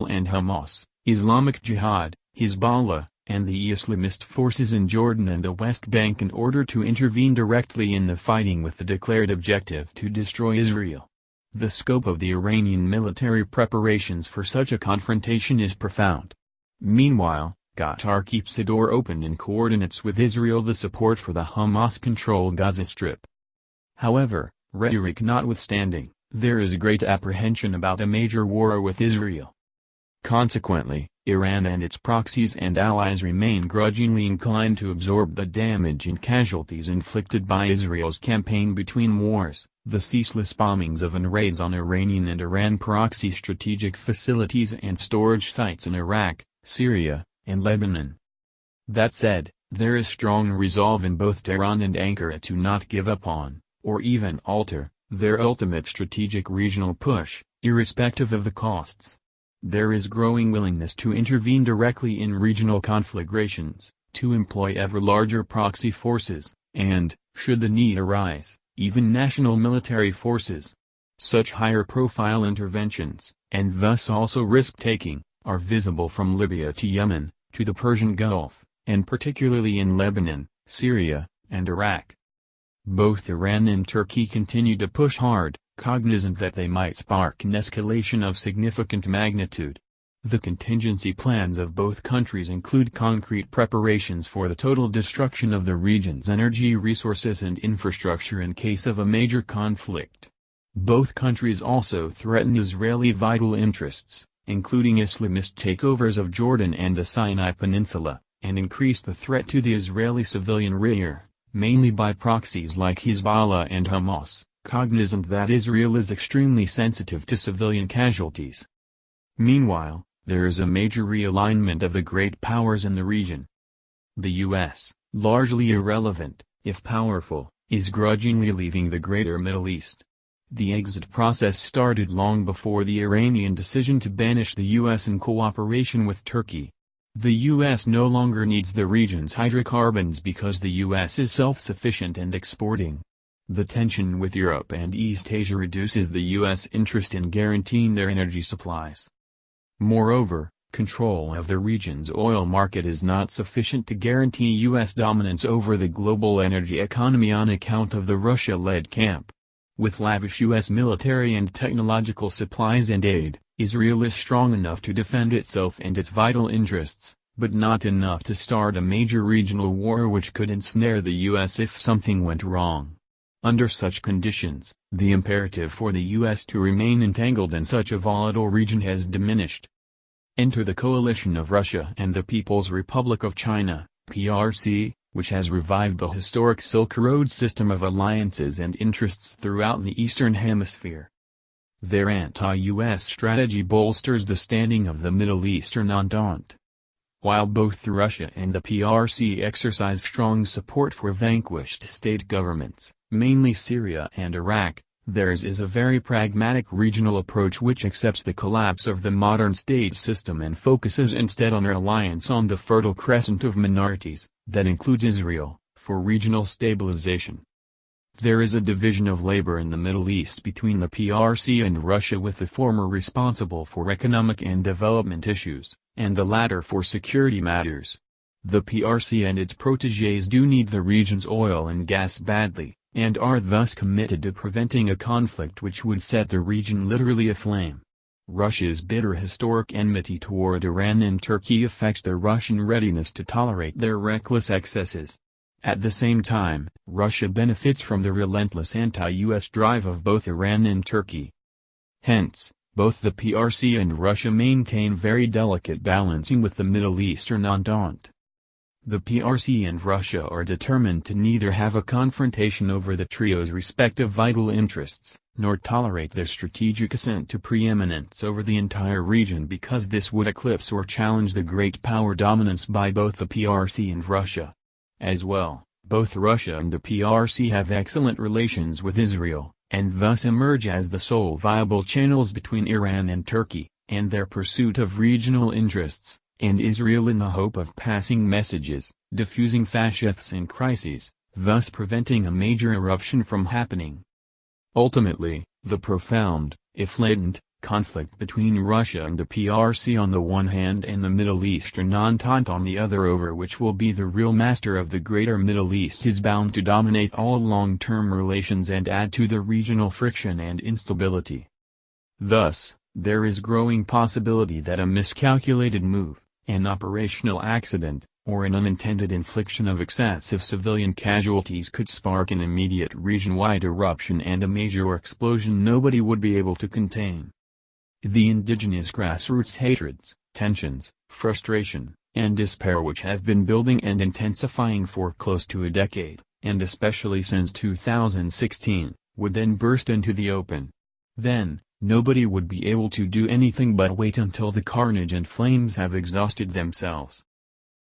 and Hamas, Islamic Jihad, Hezbollah, and the Islamist forces in Jordan and the West Bank in order to intervene directly in the fighting with the declared objective to destroy Israel. The scope of the Iranian military preparations for such a confrontation is profound. Meanwhile, Qatar keeps the door open and coordinates with Israel the support for the Hamas-controlled Gaza Strip. However, rhetoric notwithstanding, there is great apprehension about a major war with Israel. Consequently, Iran and its proxies and allies remain grudgingly inclined to absorb the damage and casualties inflicted by Israel's campaign between wars, the ceaseless bombings of and raids on Iranian and Iran proxy strategic facilities and storage sites in Iraq, Syria, and Lebanon. That said, there is strong resolve in both Tehran and Ankara to not give up on, or even alter, their ultimate strategic regional push, irrespective of the costs. There is growing willingness to intervene directly in regional conflagrations, to employ ever larger proxy forces, and, should the need arise, even national military forces. Such higher-profile interventions, and thus also risk-taking, are visible from Libya to Yemen, to the Persian Gulf, and particularly in Lebanon, Syria, and Iraq. Both Iran and Turkey continue to push hard, cognizant that they might spark an escalation of significant magnitude. The contingency plans of both countries include concrete preparations for the total destruction of the region's energy resources and infrastructure in case of a major conflict. Both countries also threaten Israeli vital interests, including Islamist takeovers of Jordan and the Sinai Peninsula, and increase the threat to the Israeli civilian rear, mainly by proxies like Hezbollah and Hamas, cognizant that Israel is extremely sensitive to civilian casualties. Meanwhile, there is a major realignment of the great powers in the region. The U.S., largely irrelevant, if powerful, is grudgingly leaving the greater Middle East. The exit process started long before the Iranian decision to banish the U.S. in cooperation with Turkey. The U.S. no longer needs the region's hydrocarbons because the U.S. is self-sufficient and exporting. The tension with Europe and East Asia reduces the U.S. interest in guaranteeing their energy supplies. Moreover, control of the region's oil market is not sufficient to guarantee U.S. dominance over the global energy economy on account of the Russia-led camp. With lavish U.S. military and technological supplies and aid, Israel is strong enough to defend itself and its vital interests, but not enough to start a major regional war which could ensnare the U.S. if something went wrong. Under such conditions, the imperative for the U.S. to remain entangled in such a volatile region has diminished. Enter the coalition of Russia and the People's Republic of China, PRC, which has revived the historic Silk Road system of alliances and interests throughout the Eastern Hemisphere. Their anti-U.S. strategy bolsters the standing of the Middle Eastern Entente. While both Russia and the PRC exercise strong support for vanquished state governments, mainly Syria and Iraq, theirs is a very pragmatic regional approach which accepts the collapse of the modern state system and focuses instead on reliance on the Fertile Crescent of minorities, that includes Israel, for regional stabilization. There is a division of labor in the Middle East between the PRC and Russia, with the former responsible for economic and development issues, and the latter for security matters. The PRC and its protégés do need the region's oil and gas badly, and are thus committed to preventing a conflict which would set the region literally aflame. Russia's bitter historic enmity toward Iran and Turkey affects the Russian readiness to tolerate their reckless excesses. At the same time, Russia benefits from the relentless anti-US drive of both Iran and Turkey. Hence, both the PRC and Russia maintain very delicate balancing with the Middle Eastern Entente. The PRC and Russia are determined to neither have a confrontation over the trio's respective vital interests, nor tolerate their strategic ascent to preeminence over the entire region, because this would eclipse or challenge the great power dominance by both the PRC and Russia. As well, both Russia and the PRC have excellent relations with Israel, and thus emerge as the sole viable channels between Iran and Turkey, and their pursuit of regional interests, and Israel in the hope of passing messages, diffusing fascism and crises, thus preventing a major eruption from happening. Ultimately, the profound, if latent, conflict between Russia and the PRC on the one hand and the Middle Eastern Entente on the other, over which will be the real master of the Greater Middle East, is bound to dominate all long-term relations and add to the regional friction and instability. Thus, there is growing possibility that a miscalculated move, an operational accident, or an unintended infliction of excessive civilian casualties could spark an immediate region-wide eruption and a major explosion nobody would be able to contain. The indigenous grassroots hatreds, tensions, frustration, and despair which have been building and intensifying for close to a decade, and especially since 2016, would then burst into the open. Then, nobody would be able to do anything but wait until the carnage and flames have exhausted themselves.